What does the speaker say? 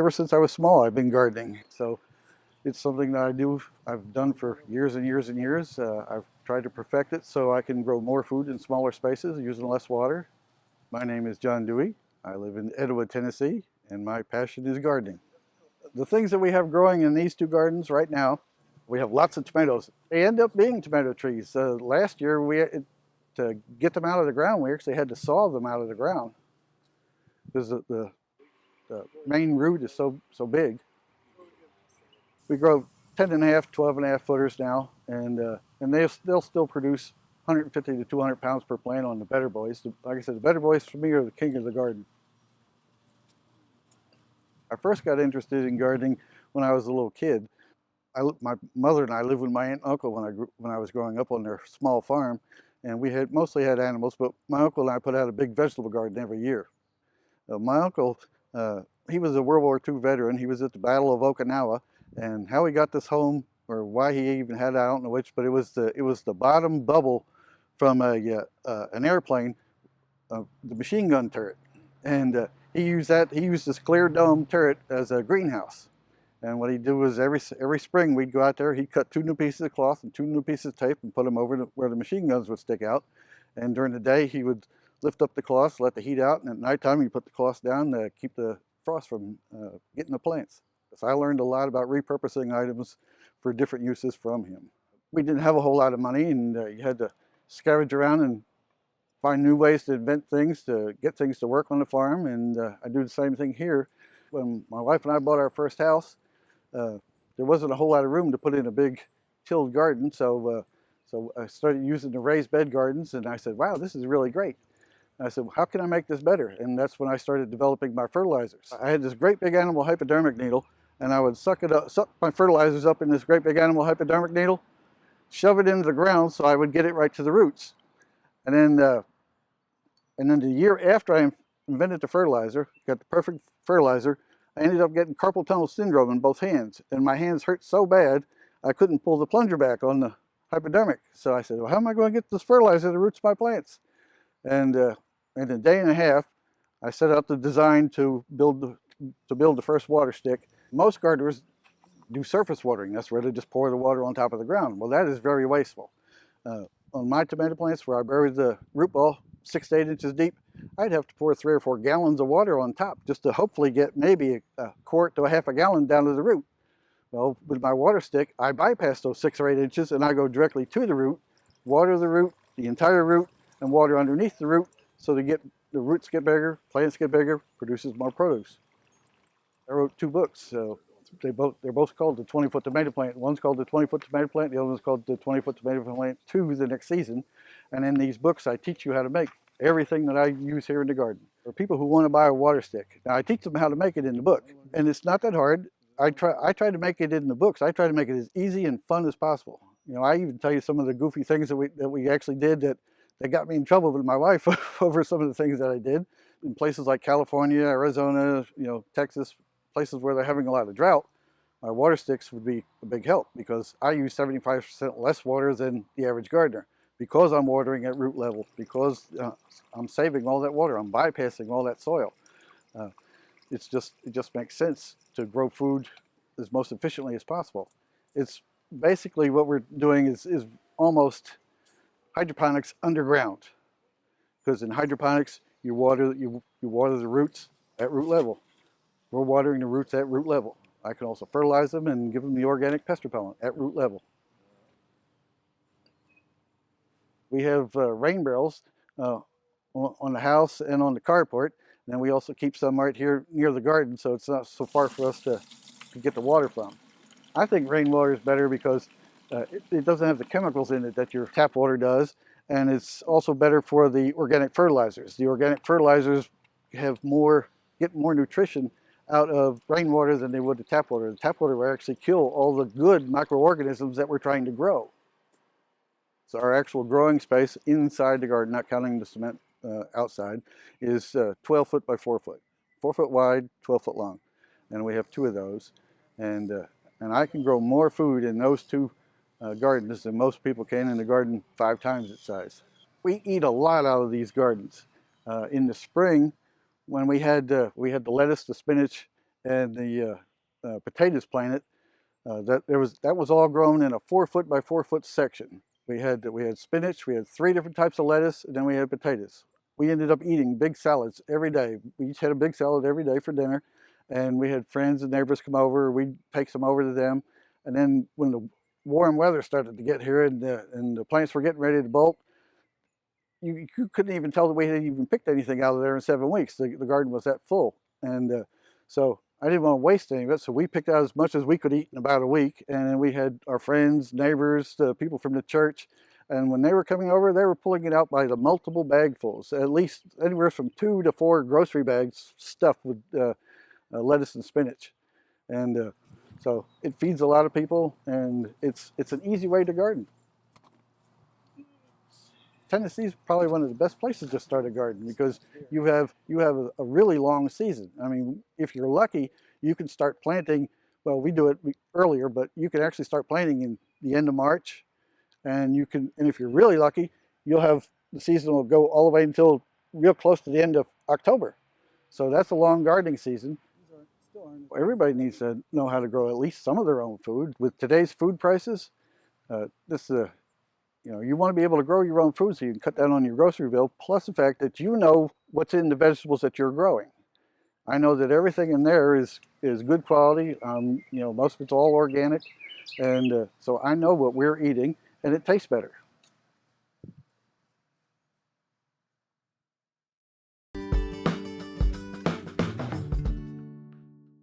Ever since I was small, I've been gardening. So it's something that I've done for years and years and years. I've tried to perfect it so I can grow more food in smaller spaces using less water. My name is Jon Dewey. I live in Etowah, Tennessee, and my passion is gardening. The things that we have growing in these two gardens right now, we have lots of tomatoes. They end up being tomato trees. Last year, to get them out of the ground, we actually had to saw them out of the ground because the main root is so big. We grow 10 and a half, 12 and a half footers now, and they'll still produce 150 to 200 pounds per plant on the better boys. Like I said, the better boys for me are the king of the garden. I first got interested in gardening when I was a little kid. My mother and I lived with my aunt and uncle when I was growing up on their small farm, and we mostly had animals, but my uncle and I put out a big vegetable garden every year. My uncle, he was a World War II veteran. He was at the Battle of Okinawa, and how he got this home or why he even had it, I don't know which, but it was the bottom bubble from an airplane, the machine gun turret, and he used this clear dome turret as a greenhouse. And what he'd do was every spring we'd go out there, he'd cut 2 new pieces of cloth and 2 new pieces of tape and put them over where the machine guns would stick out. And during the day he would lift up the cloth, let the heat out, and at nighttime he'd put the cloth down to keep the frost from getting the plants. So I learned a lot about repurposing items for different uses from him. We didn't have a whole lot of money, and you had to scavenge around and find new ways to invent things, to get things to work on the farm, and I do the same thing here. When my wife and I bought our first house, there wasn't a whole lot of room to put in a big tilled garden, so I started using the raised bed gardens, and I said, wow, this is really great. And I said, well, how can I make this better? And that's when I started developing my fertilizers. I had this great big animal hypodermic needle, and I would suck my fertilizers up in this great big animal hypodermic needle, shove it into the ground so I would get it right to the roots. And then the year after I invented the fertilizer, got the perfect fertilizer, I ended up getting carpal tunnel syndrome in both hands, and my hands hurt so bad I couldn't pull the plunger back on the hypodermic. So I said, well, how am I going to get this fertilizer to the roots of my plants? And in a day and a half, I set out the design to build the first water stick. Most gardeners do surface watering. That's where they just pour the water on top of the ground. Well, that is very wasteful. On my tomato plants, where I buried the root ball 6 to 8 inches deep, I'd have to pour 3 or 4 gallons of water on top just to hopefully get maybe a quart to a half a gallon down to the root. Well, with my water stick, I bypass those 6 or 8 inches and I go directly to the root, water the root, the entire root, and water underneath the root so the roots get bigger, plants get bigger, produces more produce. I wrote 2 books, so they're both called the 20-Foot Tomato Plant. One's called the 20-Foot Tomato Plant, the other one's called the 20-Foot Tomato Plant 2 the next season. And in these books, I teach you how to make everything that I use here in the garden. For people who want to buy a water stick, now I teach them how to make it in the book, and it's not that hard. I try to make it in the books. I try to make it as easy and fun as possible. You know, I even tell you some of the goofy things that we actually did that got me in trouble with my wife over some of the things that I did. In places like California, Arizona, Texas, places where they're having a lot of drought, my water sticks would be a big help because I use 75% less water than the average gardener because I'm watering at root level, because I'm saving all that water, I'm bypassing all that soil. It just makes sense to grow food as most efficiently as possible. It's basically what we're doing is almost hydroponics underground, because in hydroponics you water the roots at root level. We're watering the roots at root level. I can also fertilize them and give them the organic pest repellent at root level. We have rain barrels on the house and on the carport, and then we also keep some right here near the garden, so it's not so far for us to get the water from. I think rainwater is better because it doesn't have the chemicals in it that your tap water does, and it's also better for the organic fertilizers. The organic fertilizers get more nutrition out of rainwater than they would the tap water. The tap water will actually kill all the good microorganisms that we're trying to grow. So our actual growing space inside the garden, not counting the cement outside, is 12 foot by 4 foot. 4 foot wide, 12 foot long. And we have 2 of those. And I can grow more food in those 2 gardens than most people can in the garden 5 times its size. We eat a lot out of these gardens. In the spring, when we had the lettuce, the spinach, and the potatoes planted. That was all grown in a 4 foot by 4 foot section. We had spinach, we had 3 different types of lettuce, and then we had potatoes. We ended up eating big salads every day. We each had a big salad every day for dinner, and we had friends and neighbors come over. We'd take some over to them, and then when the warm weather started to get here and the plants were getting ready to bolt, you couldn't even tell that we had even picked anything out of there in 7 weeks. The garden was that full, and so I didn't want to waste any of it. So we picked out as much as we could eat in about a week, and then we had our friends, neighbors, people from the church, and when they were coming over, they were pulling it out by the multiple bagfuls, at least anywhere from 2 to 4 grocery bags stuffed with lettuce and spinach, and so it feeds a lot of people, and it's an easy way to garden. Tennessee is probably one of the best places to start a garden because you have a really long season. I mean, if you're lucky, you can start planting. Well, we do it earlier, but you can actually start planting in the end of March, and if you're really lucky, the season will go all the way until real close to the end of October. So that's a long gardening season. Everybody needs to know how to grow at least some of their own food. With today's food prices, you want to be able to grow your own food so you can cut down on your grocery bill, plus the fact that you know what's in the vegetables that you're growing. I know that everything in there is good quality. Most of it's all organic, and so I know what we're eating, and it tastes better.